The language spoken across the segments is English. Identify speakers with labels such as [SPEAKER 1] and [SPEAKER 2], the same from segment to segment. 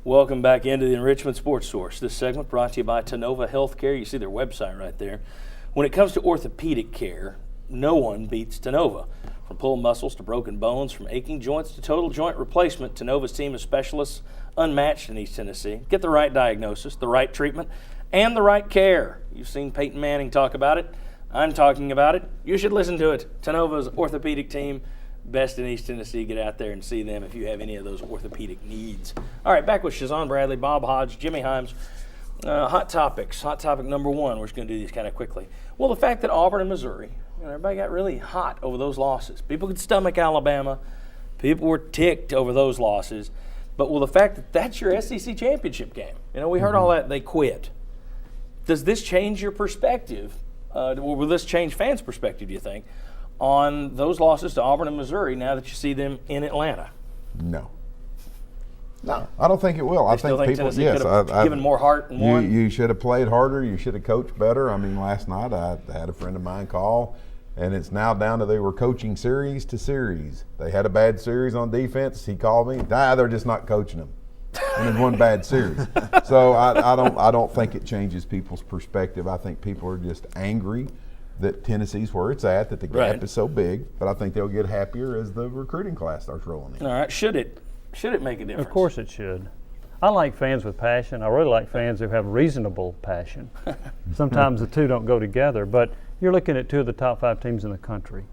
[SPEAKER 1] Welcome back into the Enrichment Sports Source. This segment brought to you by Tennova Healthcare. You see their website right there. When it comes to orthopedic care, no one beats Tennova. From pulled muscles to broken bones, from aching joints to total joint replacement, Tennova's team of specialists unmatched in East Tennessee. Get the right diagnosis, the right treatment, and the right care. You've seen Peyton Manning talk about it. I'm talking about it. You should listen to it. Tennova's orthopedic team, best in East Tennessee. Get out there and see them if you have any of those orthopedic needs. All right, back with Shazan Bradley, Bob Hodge, Jimmy Himes. Hot topics. Hot topic number one. We're just going to do these kind of quickly. Well, the fact that Auburn and Missouri, everybody got really hot over those losses. People could stomach Alabama. People were ticked over those losses. But the fact that that's your SEC championship game. We heard all that. They quit. Does this change your perspective? Will this change fans' perspective, do you think, on those losses to Auburn and Missouri now that you see them in Atlanta?
[SPEAKER 2] No, I don't think it will. I think people,
[SPEAKER 1] Tennessee could have given more heart and won.
[SPEAKER 2] You should have played harder. You should have coached better. I mean, last night I had a friend of mine call, and it's now down to they were coaching series to series. They had a bad series on defense. He called me. They're just not coaching them. And in one bad series. So I don't think it changes people's perspective. I think people are just angry that Tennessee's where it's at, that the gap is so big. But I think they'll get happier as the recruiting class starts rolling in.
[SPEAKER 1] All right. Should it make a difference?
[SPEAKER 3] Of course it should. I like fans with passion. I really like fans who have reasonable passion. Sometimes the two don't go together, but you're looking at two of the top 5 teams in the country.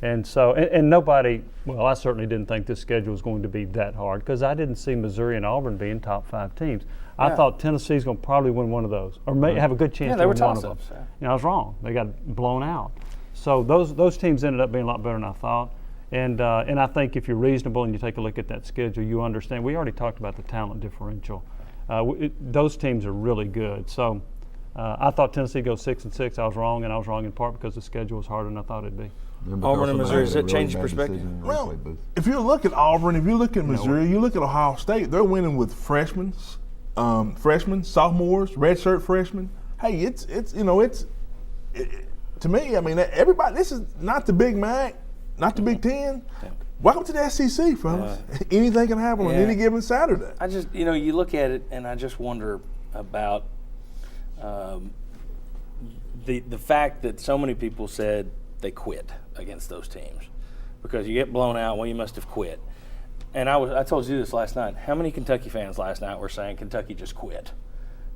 [SPEAKER 3] And so, and nobody, I certainly didn't think this schedule was going to be that hard because I didn't see Missouri and Auburn being top 5 teams. I thought Tennessee's going to probably win one of those or may have a good chance to win one of them. I was wrong. They got blown out. So those teams ended up being a lot better than I thought. And I think if you're reasonable and you take a look at that schedule, you understand. We already talked about the talent differential. Those teams are really good. So I thought Tennessee goes 6-6. I was wrong, and I was wrong in part because the schedule was harder than I thought it'd be.
[SPEAKER 1] Auburn and Missouri, does that change your perspective?
[SPEAKER 4] Well, if you look at Auburn, if you look at Missouri, you look at Ohio State, they're winning with freshmen, sophomores, redshirt freshmen. Hey, it's to me, I mean, everybody, this is not the Big Mac, not the Big Ten. Welcome to the SEC, fellas. Anything can happen on any given Saturday.
[SPEAKER 1] I just, you look at it and I just wonder about the fact that so many people said they quit against those teams because you get blown out. Well, you must have quit. And I told you this last night. How many Kentucky fans last night were saying Kentucky just quit?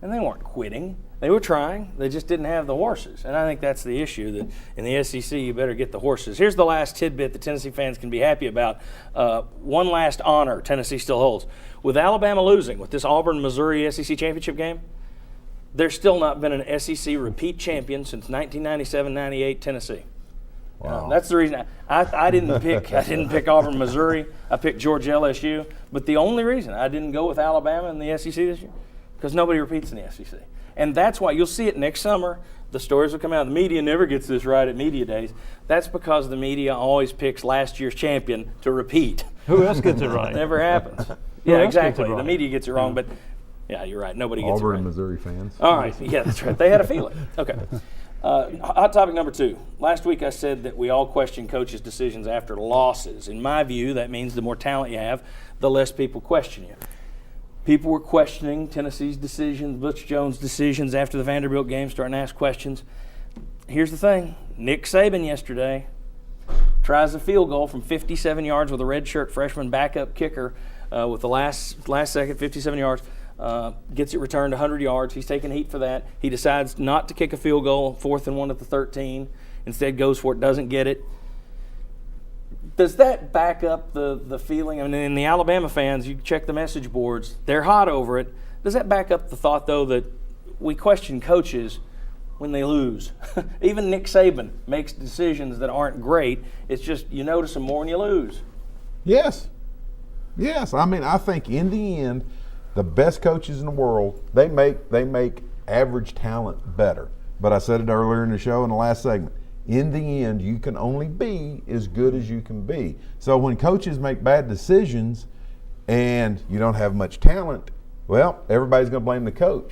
[SPEAKER 1] And they weren't quitting. They were trying. They just didn't have the horses. And I think that's the issue, that in the SEC you better get the horses. Here's the last tidbit that Tennessee fans can be happy about. One last honor Tennessee still holds. With Alabama losing, with this Auburn-Missouri SEC championship game, there's still not been an SEC repeat champion since 1997-98 Tennessee.
[SPEAKER 2] Wow.
[SPEAKER 1] That's the reason I didn't pick Auburn, Missouri. I picked Georgia, LSU. But the only reason I didn't go with Alabama in the SEC this year, because nobody repeats in the SEC. And that's why you'll see it next summer. The stories will come out. The media never gets this right at media days. That's because the media always picks last year's champion to repeat.
[SPEAKER 3] Who else gets it right?
[SPEAKER 1] Never happens. Yeah, exactly. The media gets it wrong, but yeah, you're right. Nobody gets it right.
[SPEAKER 2] Auburn, Missouri fans.
[SPEAKER 1] All right. Yeah, that's right. They had a feeling. Okay. Hot topic number 2. Last week I said that we all question coaches' decisions after losses. In my view, that means the more talent you have, the less people question you. People were questioning Tennessee's decisions, Butch Jones' decisions after the Vanderbilt game, starting to ask questions. Here's the thing. Nick Saban yesterday tries a field goal from 57 yards with a redshirt freshman backup kicker with the last second, 57 yards. Gets it returned 100 yards. He's taking heat for that. He decides not to kick a field goal, 4th and 1 at the 13. Instead goes for it, doesn't get it. Does that back up the feeling? I mean, in the Alabama fans, you check the message boards, they're hot over it. Does that back up the thought, though, that we question coaches when they lose? Even Nick Saban makes decisions that aren't great. It's just you notice them more when you lose.
[SPEAKER 2] Yes. I mean, I think in the end, the best coaches in the world, they make average talent better. But I said it earlier in the show in the last segment. In the end, you can only be as good as you can be. So when coaches make bad decisions and you don't have much talent, well, everybody's going to blame the coach.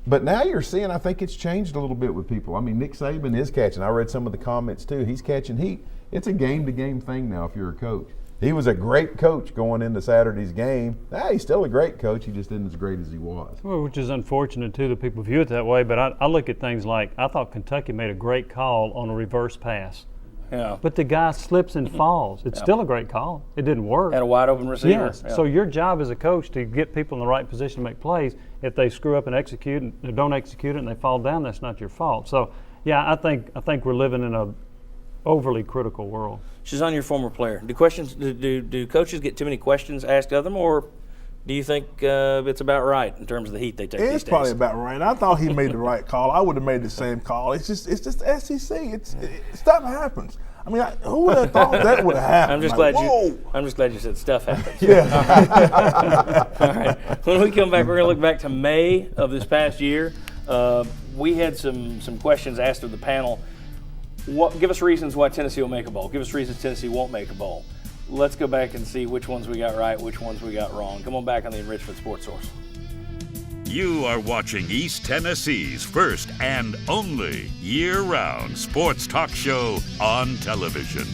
[SPEAKER 2] But now you're seeing, I think it's changed a little bit with people. I mean, Nick Saban is catching. I read some of the comments too. He's catching heat. It's a game-to-game thing now if you're a coach. he was a great coach going into Saturday's game. He's still a great coach. He just isn't as great as he was.
[SPEAKER 3] Well, which is unfortunate too that people view it that way. But I look at things like I thought Kentucky made a great call on a reverse pass.
[SPEAKER 1] Yeah.
[SPEAKER 3] But the guy slips and falls. It's still a great call. It didn't work.
[SPEAKER 1] Had a wide open receiver.
[SPEAKER 3] Yes.
[SPEAKER 1] Yeah.
[SPEAKER 3] So your job as a coach to get people in the right position to make plays. If they screw up and execute and they don't execute it and they fall down, that's not your fault. So yeah, I think we're living in a overly critical world.
[SPEAKER 1] She's on your former player. Do coaches get too many questions asked of them, or do you think it's about right in terms of the heat they take these days?
[SPEAKER 4] It's probably about right. I thought he made the right call. I would have made the same call. It's just SEC. Stuff happens. I mean, who would have thought that would have happened?
[SPEAKER 1] I'm just glad you said stuff happens.
[SPEAKER 4] Yeah.
[SPEAKER 1] All right. When we come back, we're going to look back to May of this past year. We had some questions asked of the panel. Give us reasons why Tennessee will make a bowl. Give us reasons Tennessee won't make a bowl. Let's go back and see which ones we got right, which ones we got wrong. Come on back on the Enrichment Sports Source.
[SPEAKER 5] You are watching East Tennessee's first and only year-round sports talk show on television.